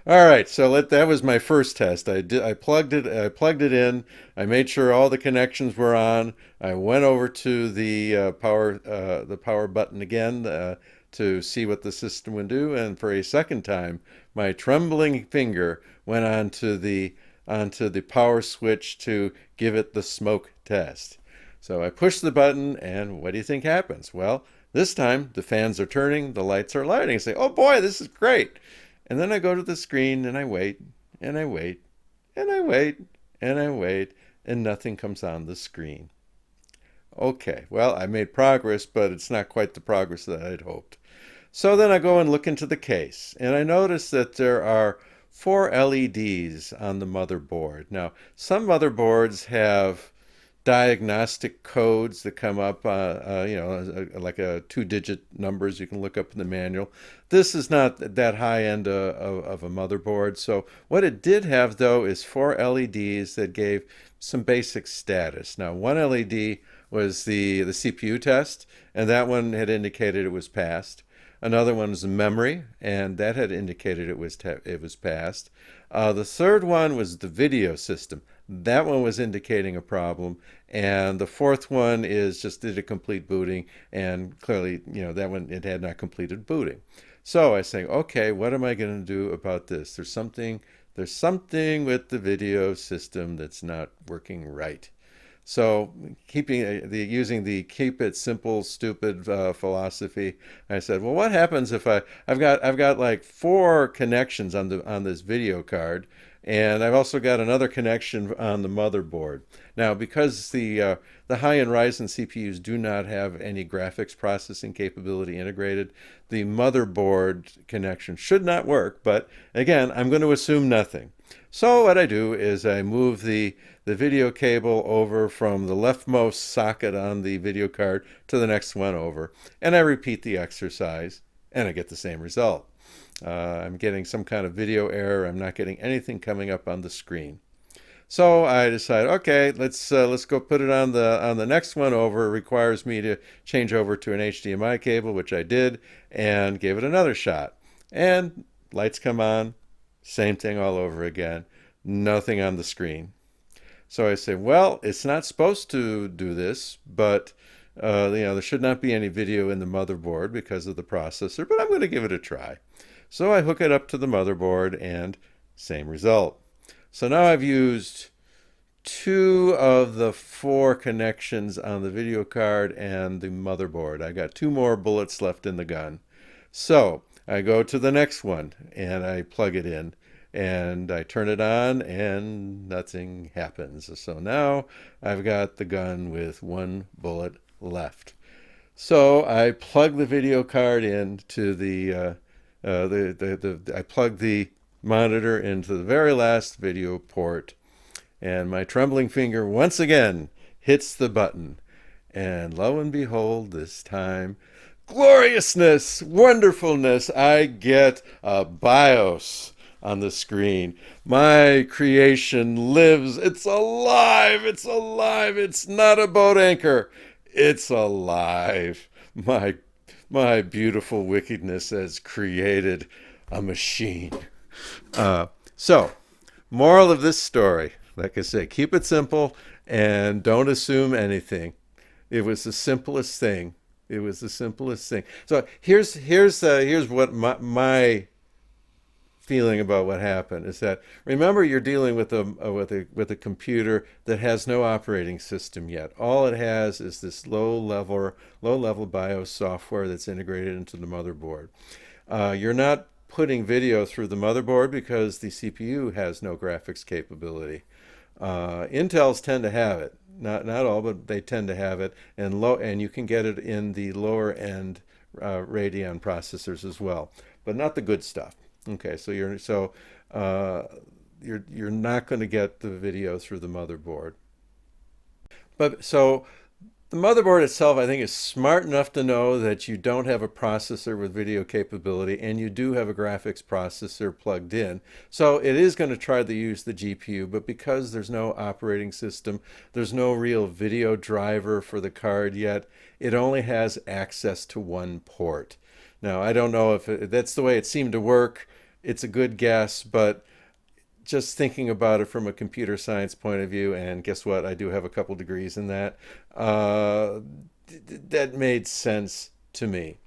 all right, so that was my first test. I plugged it in. I made sure all the connections were on. I went over to the power button again to see what the system would do, and for a second time, my trembling finger went onto the power switch to give it the smoke test. So I push the button, and what do you think happens? Well, this time the fans are turning, the lights are lighting. I say, "Oh boy, this is great!" And then I go to the screen and I wait and I wait and I wait and I wait and nothing comes on the screen. Okay, well, I made progress, but it's not quite the progress that I'd hoped. So then I go and look into the case, and I notice that there are four LEDs on the motherboard. Now, some motherboards have diagnostic codes that come up, like a two-digit numbers you can look up in the manual. This is not that high end of a motherboard. So what it did have, though, is four LEDs that gave some basic status. Now, one LED was the CPU test, and that one had indicated it was passed. Another one was the memory, and that had indicated it was passed. The third one was the video system. That one was indicating a problem, and the fourth one is just did a complete booting, and clearly, that one it had not completed booting. So I say, okay, what am I going to do about this? There's something with the video system that's not working right. So using the keep it simple, stupid philosophy, I said, well, what happens if I've got like four connections on this video card, and I've also got another connection on the motherboard. Now, because the high-end Ryzen CPUs do not have any graphics processing capability integrated, the motherboard connection should not work. But again, I'm going to assume nothing. So what I do is I move the video cable over from the leftmost socket on the video card to the next one over, and I repeat the exercise, and I get the same result. I'm getting some kind of video error. I'm not getting anything coming up on the screen. So I decide, okay, let's go put it on the next one over. It requires me to change over to an HDMI cable, which I did, and gave it another shot. And lights come on, same thing all over again. Nothing on the screen. So I say, well, it's not supposed to do this, but there should not be any video in the motherboard because of the processor, but I'm going to give it a try. So I hook it up to the motherboard and same result. So now I've used two of the four connections on the video card and the motherboard. I got two more bullets left in the gun. So I go to the next one and I plug it in and I turn it on and nothing happens. So now I've got the gun with one bullet left. So I plug the video card into I plug the monitor into the very last video port, and my trembling finger once again hits the button. And lo and behold, this time, gloriousness, wonderfulness, I get a BIOS on the screen. My creation lives. It's alive. It's alive. It's not a boat anchor. It's alive. My beautiful wickedness has created a machine. So, moral of this story, like I say, keep it simple and don't assume anything. It was the simplest thing. It was the simplest thing. So here's what my feeling about what happened is that remember you're dealing with a computer that has no operating system yet. All it has is this low level BIOS software that's integrated into the motherboard. You're not putting video through the motherboard because the CPU has no graphics capability. Intels tend to have it, not all, but they tend to have it, and you can get it in the lower end Radeon processors as well, but not the good stuff. Okay, so you're not going to get the video through the motherboard. But so The motherboard itself, I think, is smart enough to know that you don't have a processor with video capability and you do have a graphics processor plugged in. So it is going to try to use the GPU, but because there's no operating system, there's no real video driver for the card yet, it only has access to one port. Now, I don't know if that's the way it seemed to work. It's a good guess, but just thinking about it from a computer science point of view, and guess what? I do have a couple degrees in that. Uh, that made sense to me.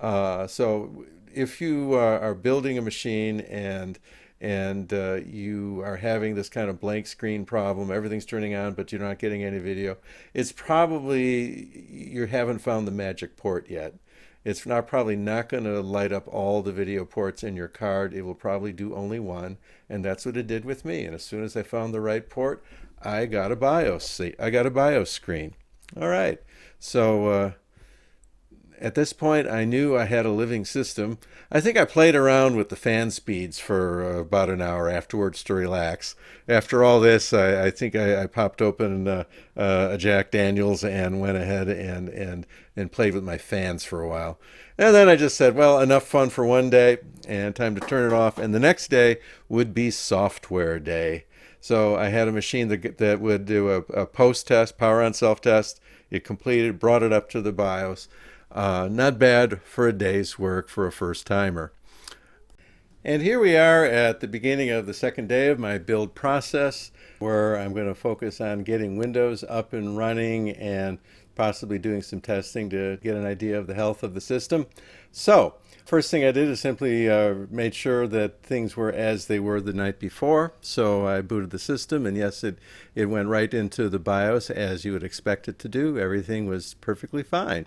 So if you are building a machine and you are having this kind of blank screen problem, everything's turning on, but you're not getting any video, it's probably you haven't found the magic port yet. It's not probably not going to light up all the video ports in your card. It will probably do only one, and that's what it did with me. And as soon as I found the right port, I got a BIOS. I got a BIOS screen. All right. So at this point, I knew I had a living system. I think I played around with the fan speeds for about an hour afterwards to relax. After all this, I think I popped open a Jack Daniels and went ahead and played with my fans for a while. And then I just said, well, enough fun for one day and time to turn it off. And the next day would be software day. So I had a machine that would do a post test, power on self test. It completed, brought it up to the BIOS. Not bad for a day's work for a first timer. And here we are at the beginning of the second day of my build process, where I'm going to focus on getting Windows up and running and possibly doing some testing to get an idea of the health of the system. So first thing I did is simply made sure that things were as they were the night before. So I booted the system, and yes, it went right into the BIOS as you would expect it to do. Everything was perfectly fine.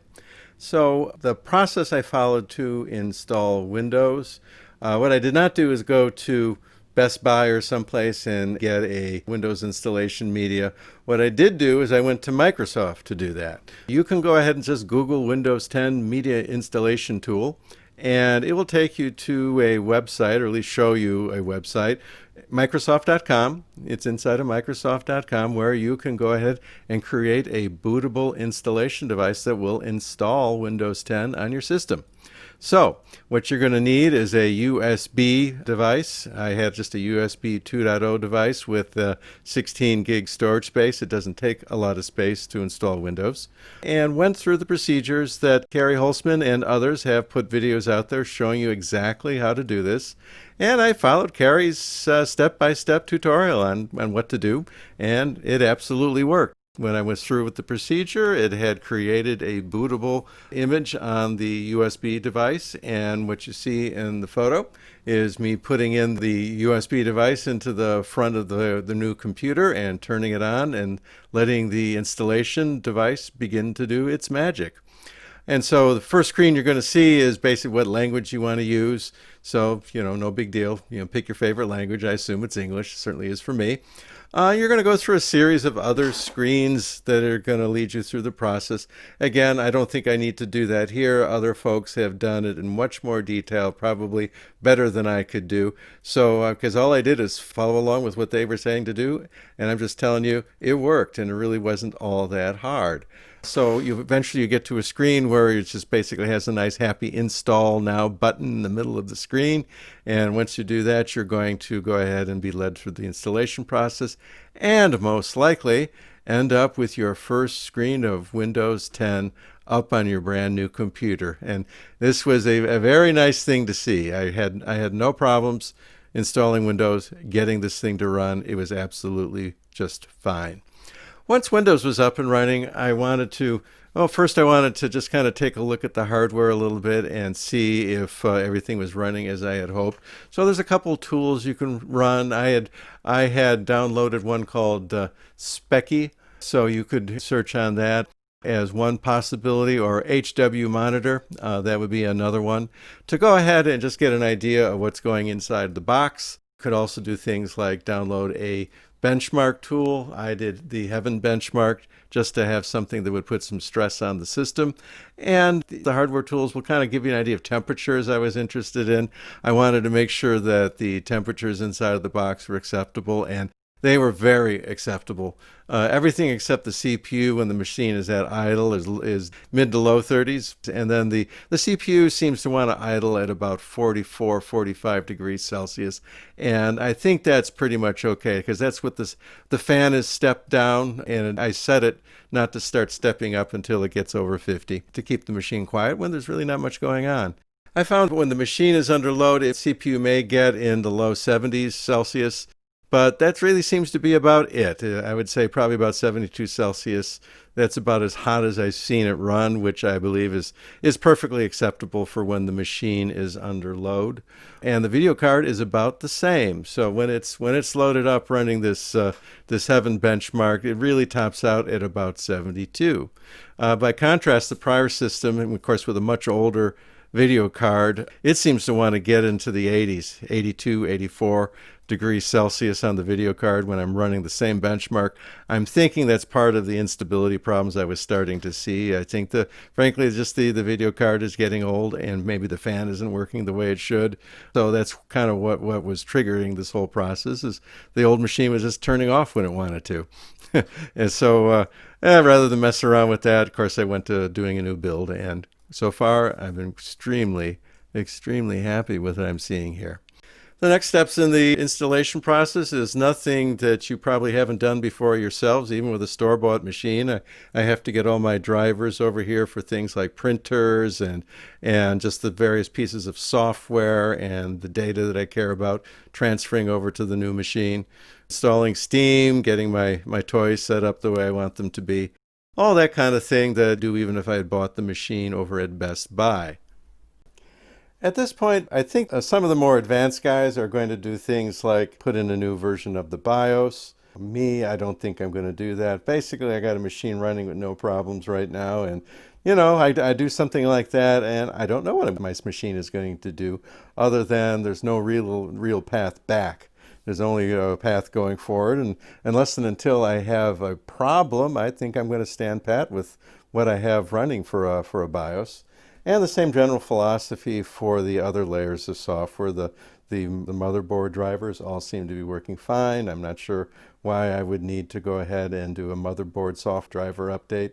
So the process I followed to install Windows, what I did not do is go to Best Buy or someplace and get a Windows installation media. What I did do is I went to Microsoft to do that. You can go ahead and just Google Windows 10 Media Installation Tool, and it will take you to a website, or at least show you a website, Microsoft.com. It's inside of Microsoft.com, where you can go ahead and create a bootable installation device that will install Windows 10 on your system. So what you're going to need is a USB device. I had just a USB 2.0 device with 16 gig storage space. It doesn't take a lot of space to install Windows. And went through the procedures that Carrie Holzman and others have put videos out there showing you exactly how to do this. And I followed Carrie's step-by-step tutorial on what to do, and it absolutely worked. When I was through with the procedure, it had created a bootable image on the USB device, and what you see in the photo is me putting in the USB device into the front of the new computer and turning it on and letting the installation device begin to do its magic. And so the first screen you're going to see is basically what language you want to use. So, no big deal. Pick your favorite language. I assume it's English. It certainly is for me. You're going to go through a series of other screens that are going to lead you through the process. Again, I don't think I need to do that here. Other folks have done it in much more detail, probably better than I could do. So, because all I did is follow along with what they were saying to do, and I'm just telling you, it worked, and it really wasn't all that hard. So eventually you get to a screen where it just basically has a nice happy install now button in the middle of the screen. And once you do that, you're going to go ahead and be led through the installation process and most likely end up with your first screen of Windows 10 up on your brand new computer. And this was a very nice thing to see. I had no problems installing Windows, getting this thing to run. It was absolutely just fine. Once Windows was up and running, first I wanted to just kind of take a look at the hardware a little bit and see if everything was running as I had hoped. So there's a couple tools you can run. I had downloaded one called Speccy, so you could search on that as one possibility, or HW Monitor, that would be another one, to go ahead and just get an idea of what's going inside the box. Could also do things like download a benchmark tool. I did the Heaven benchmark just to have something that would put some stress on the system. And the hardware tools will kind of give you an idea of temperatures I was interested in. I wanted to make sure that the temperatures inside of the box were acceptable, and They were very acceptable. Everything except the CPU when the machine is at idle is mid to low 30s. And then the CPU seems to want to idle at about 44, 45 degrees Celsius. And I think that's pretty much okay because that's what the fan is stepped down. And I set it not to start stepping up until it gets over 50 to keep the machine quiet when there's really not much going on. I found when the machine is under load, its CPU may get in the low 70s Celsius. But that really seems to be about it. I would say probably about 72 Celsius. That's about as hot as I've seen it run, which I believe is perfectly acceptable for when the machine is under load. And the video card is about the same. So when it's loaded up running this Heaven benchmark, it really tops out at about 72. By contrast, the prior system, and of course with a much older video card, it seems to want to get into the 80s, 82, 84 degrees Celsius on the video card when I'm running the same benchmark. I'm thinking that's part of the instability problems I was starting to see. I think frankly, just the video card is getting old and maybe the fan isn't working the way it should. So that's kind of what was triggering this whole process is the old machine was just turning off when it wanted to. And so rather than mess around with that, of course, I went to doing a new build, and so far I've been extremely, extremely happy with what I'm seeing here. The next steps in the installation process is nothing that you probably haven't done before yourselves, even with a store-bought machine. I have to get all my drivers over here for things like printers and just the various pieces of software and the data that I care about transferring over to the new machine. Installing Steam, getting my toys set up the way I want them to be. All that kind of thing that I'd do even if I had bought the machine over at Best Buy. At this point, I think some of the more advanced guys are going to do things like put in a new version of the BIOS. Me, I don't think I'm going to do that. Basically, I got a machine running with no problems right now, and I do something like that, and I don't know what my machine is going to do, other than there's no real path back. There's only a path going forward, and unless and until I have a problem, I think I'm going to stand pat with what I have running for a BIOS. And the same general philosophy for the other layers of software. The motherboard drivers all seem to be working fine. I'm not sure why I would need to go ahead and do a motherboard soft driver update.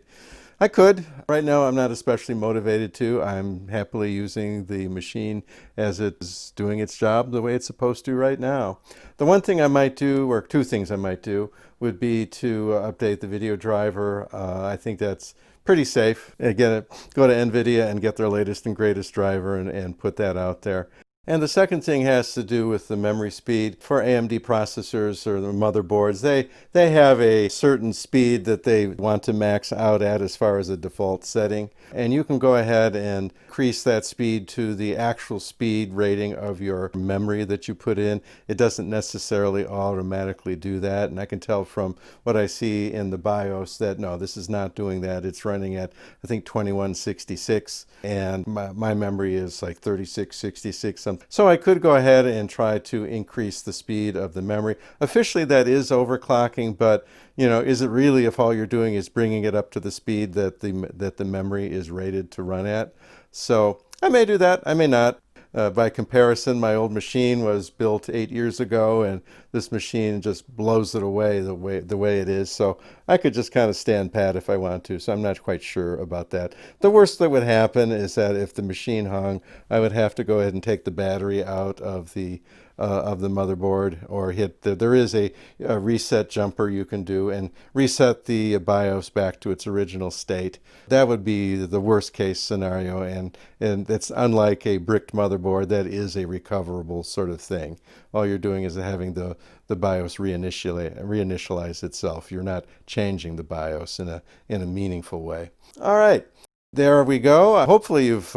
I could. Right now I'm not especially motivated to. I'm happily using the machine as it's doing its job the way it's supposed to right now. The one thing I might do, or two things I might do, would be to update the video driver. I think that's pretty safe. Again, go to NVIDIA and get their latest and greatest driver and put that out there. And the second thing has to do with the memory speed. For AMD processors or the motherboards, they have a certain speed that they want to max out at as far as a default setting. And you can go ahead and increase that speed to the actual speed rating of your memory that you put in. It doesn't necessarily automatically do that. And I can tell from what I see in the BIOS that no, this is not doing that. It's running at, I think, 2166. And my memory is like 3666 something. So I could go ahead and try to increase the speed of the memory. Officially, that is overclocking, but is it really if all you're doing is bringing it up to the speed that the memory is rated to run at? So I may do that, I may not. By comparison, my old machine was built 8 years ago, and this machine just blows it away the way it is. So I could just kind of stand pat if I want to. So I'm not quite sure about that. The worst that would happen is that if the machine hung, I would have to go ahead and take the battery out of the motherboard, or there is a reset jumper you can do and reset the BIOS back to its original state. That would be the worst case scenario, and it's unlike a bricked motherboard. That is a recoverable sort of thing. All you're doing is having the BIOS reinitialize itself. You're not changing the BIOS in a meaningful way. All right, there we go. Hopefully you've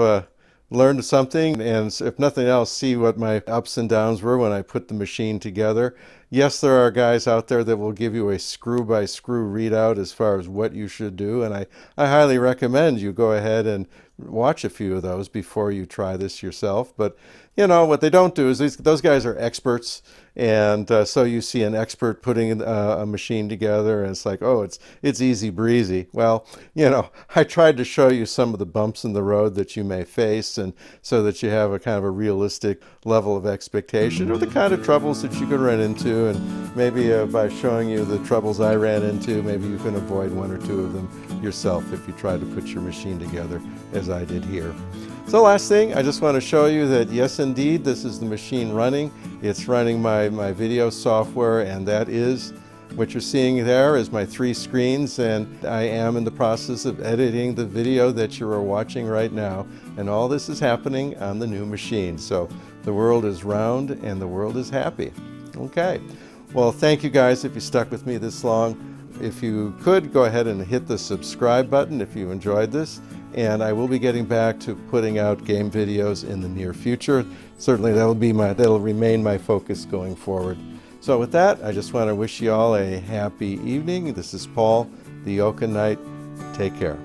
learned something, and if nothing else, see what my ups and downs were when I put the machine together. Yes, there are guys out there that will give you a screw-by-screw readout as far as what you should do, and I highly recommend you go ahead and watch a few of those before you try this yourself. But what they don't do is those guys are experts, and so you see an expert putting a machine together, and it's like, oh, it's easy breezy. Well, I tried to show you some of the bumps in the road that you may face, and so that you have a kind of a realistic level of expectation of the kind of troubles that you could run into. into, and maybe by showing you the troubles I ran into, maybe you can avoid one or two of them yourself if you try to put your machine together as I did here. So last thing, I just want to show you that yes indeed, this is the machine running. It's running my video software, and that is what you're seeing there is my 3 screens, and I am in the process of editing the video that you are watching right now, and all this is happening on the new machine. So the world is round and the world is happy. Okay, well, thank you guys if you stuck with me this long. If you could, go ahead and hit the subscribe button if you enjoyed this, and I will be getting back to putting out game videos in the near future. Certainly that'll remain my focus going forward. So with that, I just want to wish you all a happy evening. This is Paul, the Yokai Knight. Take care.